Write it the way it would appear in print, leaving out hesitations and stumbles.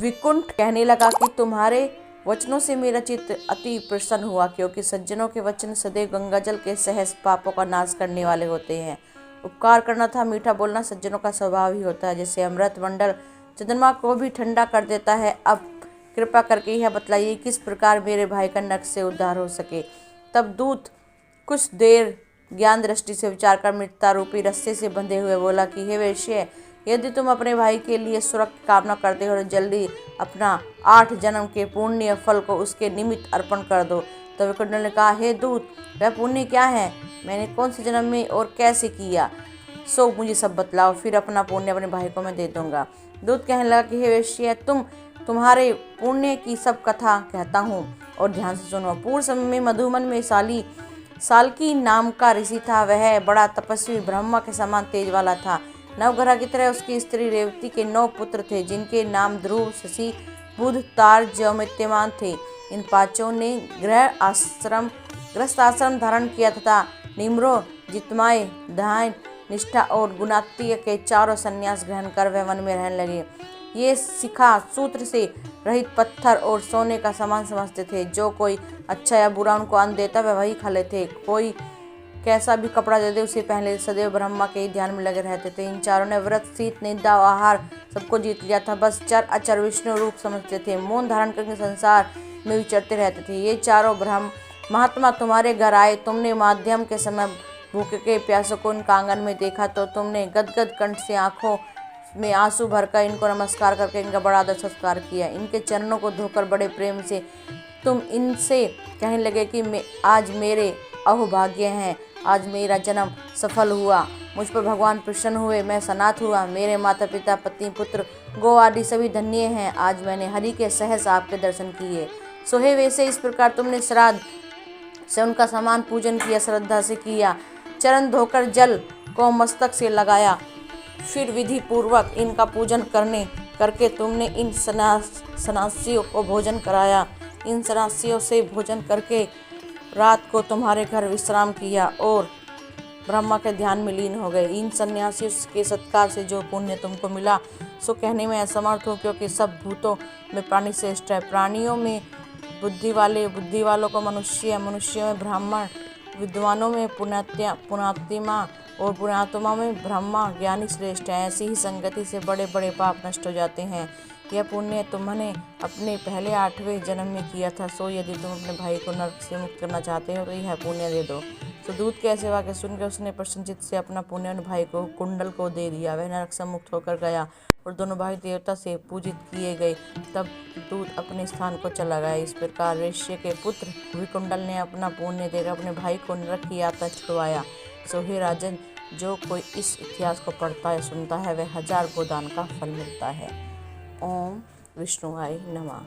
विकुंठ कहने लगा कि तुम्हारे वचनों से मेरा चित्त अति प्रसन्न हुआ, क्योंकि सज्जनों के वचन सदैव गंगाजल के सहज पापों का नाश करने वाले होते हैं। उपकार करना था मीठा बोलना सज्जनों का स्वभाव ही होता है, जैसे अमृत मंडल चंद्रमा को भी ठंडा कर देता है। अब कृपा करके यह बतलाइए किस प्रकार मेरे भाई का नरक से उद्धार हो सके। तब दूत कुछ देर ज्ञान दृष्टि से विचार कर मृत्यु रूपी रस्से से बंधे हुए बोला कि हे वेश्य, यदि तुम अपने भाई के लिए सुरक्षा की कामना करते हो तो जल्दी अपना 8 जन्म के पुण्य फल को उसके निमित्त अर्पण कर दो। तो विकुंडल ने कहा, हे दूत, वह पुण्य क्या है? मैंने कौन से जन्म में और कैसे किया, सो मुझे सब बतलाओ, फिर अपना पुण्य अपने भाई को मैं दे दूंगा। दूत कहने लगा कि हे वेश्य, तुम्हारे पुण्य की सब कथा कहता हूँ और ध्यान से सुनो। पूर्व समय में मधुमन में साल्की नाम का ऋषि था। वह बड़ा तपस्वी ब्रह्मा के समान तेज वाला था। नवग्रह की तरह उसकी स्त्री रेवती के 9 पुत्र थे, जिनके नाम ध्रुव, शशि, बुध, तार, ज्योतिष्मान थे। इन 5 ने गृहस्थ आश्रम धारण किया तथा निम्रो, जितमाय, दाय, निष्ठा और गुणात्तीय के 4 संन्यास ग्रहण कर वह वन में रहने लगे। ये शिखा सूत्र से रहित पत्थर और सोने का समान समझते थे। जो कोई अच्छा या बुरा उनको अन्न देता वह वही खा लेते। कोई कैसा भी कपड़ा दे दे उसे पहले सदैव ब्रह्मा के ही ध्यान में लगे रहते थे। इन चारों ने व्रत, शीत, निद्रा, आहार सबको जीत लिया था। बस चर अचर विष्णु रूप समझते थे। मौन धारण करके संसार में विचरते रहते थे। ये चारों ब्रह्म महात्मा तुम्हारे घर आए। तुमने माध्यम के समय भूखे के प्यासों को इनका आंगन में देखा तो तुमने गदगद कंठ से आंखों में आंसू भरकर इनको नमस्कार करके इनका बड़ा आदर सत्कार किया। इनके चरणों को धोकर बड़े प्रेम से तुम इनसे कहने लगे कि आज मेरे अहोभाग्य हैं, आज मेरा जन्म सफल हुआ, मुझ पर भगवान प्रसन्न हुए, मैं सनाथ हुआ, मेरे माता पिता, पत्नी, पुत्र, गौ आदि सभी धन्य हैं। आज मैंने हरि के सहज आपके दर्शन किए। सोहे वैसे इस प्रकार तुमने श्राद्ध से उनका समान पूजन किया, श्रद्धा से किया। चरण धोकर जल को मस्तक से लगाया, फिर विधि पूर्वक इनका पूजन करके तुमने इन सन्यासियों को भोजन कराया। इन सन्यासियों से भोजन करके रात को तुम्हारे घर विश्राम किया और ब्रह्मा के ध्यान में लीन हो गए। इन सन्यासियों के सत्कार से जो पुण्य तुमको मिला सो कहने में असमर्थ हूँ, क्योंकि सब भूतों में प्राणी श्रेष्ठ है। प्राणियों में बुद्धि वालों को मनुष्य, मनुष्यों में ब्राह्मण, विद्वानों में पुण्यात्मा और पुण्यात्मा में ब्रह्मा, ज्ञानी श्रेष्ठ है। ऐसी ही संगति से बड़े बड़े पाप नष्ट हो जाते हैं। यह पुण्य तुमने अपने पहले 8वें जन्म में किया था। सो यदि तुम अपने भाई को नरक से मुक्त करना चाहते हो तो यह पुण्य दे दो। तो दूत के ऐसे वाक्य सुनकर उसने प्रसन्नचित्त से अपना पुण्य उन भाई को कुंडल को दे दिया। वह नरक से मुक्त होकर गया और दोनों भाई देवता से पूजित किए गए। तब दूत अपने स्थान को चला गया। इस प्रकार वेश्य के पुत्र विकुंडल ने अपना पुण्य देकर अपने भाई को नरक की यातना छुड़वाया। सो हे राजन, जो कोई इस इतिहास को पढ़ता है, सुनता है, वह 1000 गोदान का फल मिलता है। ओम विष्णुवाय नमः।